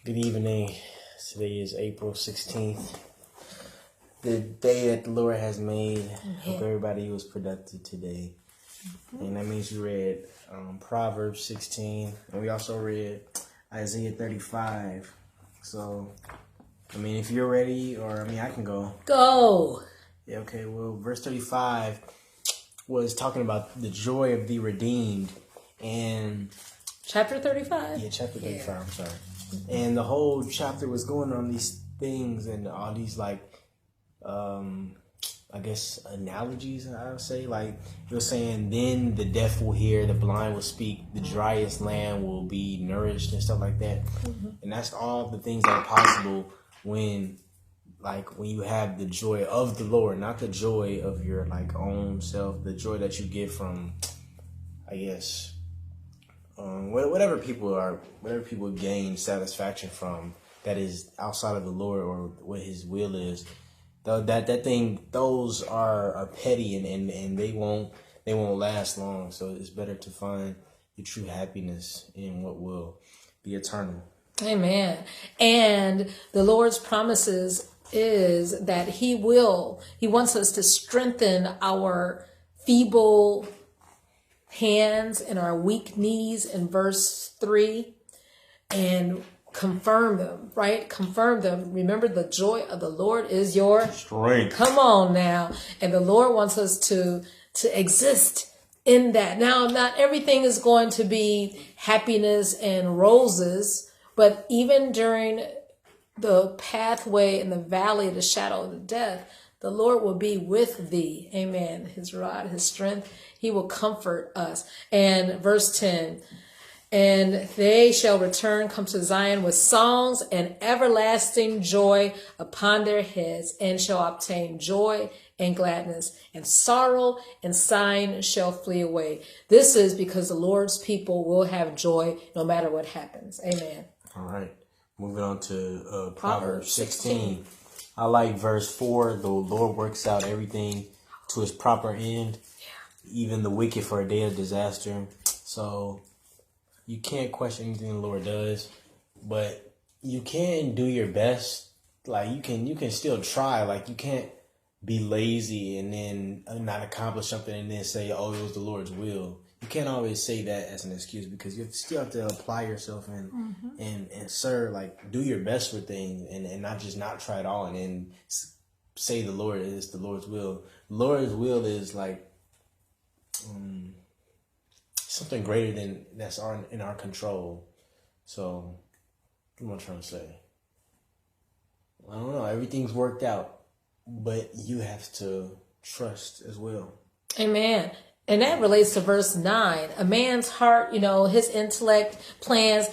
Good evening. Today is April 16th, the day that the Lord has made. Hope everybody was productive today. And that means we read Proverbs 16, and we also read Isa.35. So, if you're ready, or I can go. Go. Yeah, okay. Well, verse 35 was talking about the joy of the redeemed. And chapter 35? Yeah, chapter 35, I'm sorry. And the whole chapter was going on these things and all these, analogies, I would say. Like, it was saying, then the deaf will hear, the blind will speak, the driest land will be nourished and stuff like that. Mm-hmm. And that's all the things that are possible when you have the joy of the Lord, not the joy of your, own self, the joy that you get from, whatever people gain satisfaction from that is outside of the Lord or what His will is. Those are petty and they won't last long. So it's better to find your true happiness in what will be eternal. Amen. And the Lord's promises is that He wants us to strengthen our feeble hands and our weak knees in verse 3 and confirm them, right? Confirm them. Remember, the joy of the Lord is your strength. Come on now. And the Lord wants us to exist in that. Now, not everything is going to be happiness and roses, but even during the pathway in the valley of the shadow of death, the Lord will be with thee. Amen. His rod, His strength, He will comfort us. And verse 10, and they shall return, come to Zion with songs and everlasting joy upon their heads, and shall obtain joy and gladness, and sorrow and sighing shall flee away. This is because the Lord's people will have joy no matter what happens. Amen. All right. Moving on to Proverbs 16. I like verse 4. The Lord works out everything to His proper end, even the wicked for a day of disaster. So you can't question anything the Lord does, but you can do your best. You can still try. You can't be lazy and then not accomplish something and then say, "Oh, it was the Lord's will." You can't always say that as an excuse, because you still have to apply yourself and do your best with things and not try it all and then say the Lord is the Lord's will. The Lord's will is something greater than that's in our control. So what am I trying to say? I don't know. Everything's worked out, but you have to trust as well. Amen. And that relates to verse 9. A man's heart, his intellect, plans,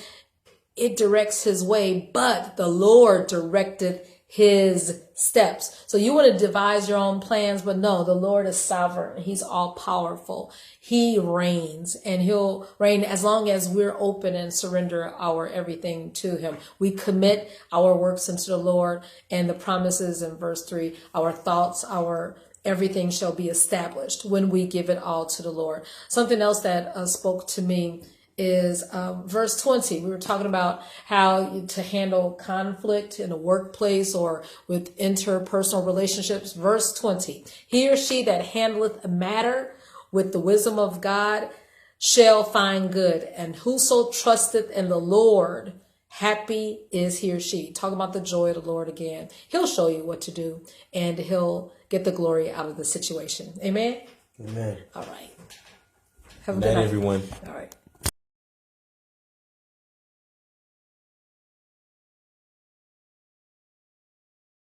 it directs his way, but the Lord directed his steps. So you want to devise your own plans, but no, the Lord is sovereign. He's all powerful. He reigns, and He'll reign as long as we're open and surrender our everything to Him. We commit our works into the Lord, and the promises in verse 3, our thoughts, our everything shall be established when we give it all to the Lord. Something else that spoke to me is verse 20. We were talking about how to handle conflict in a workplace or with interpersonal relationships. Verse 20, he or she that handleth a matter with the wisdom of God shall find good. And whoso trusteth in the Lord, happy is he or she. Talk about the joy of the Lord again. He'll show you what to do, and He'll get the glory out of the situation. Amen? Amen. All right. Have a good night, everyone. All right.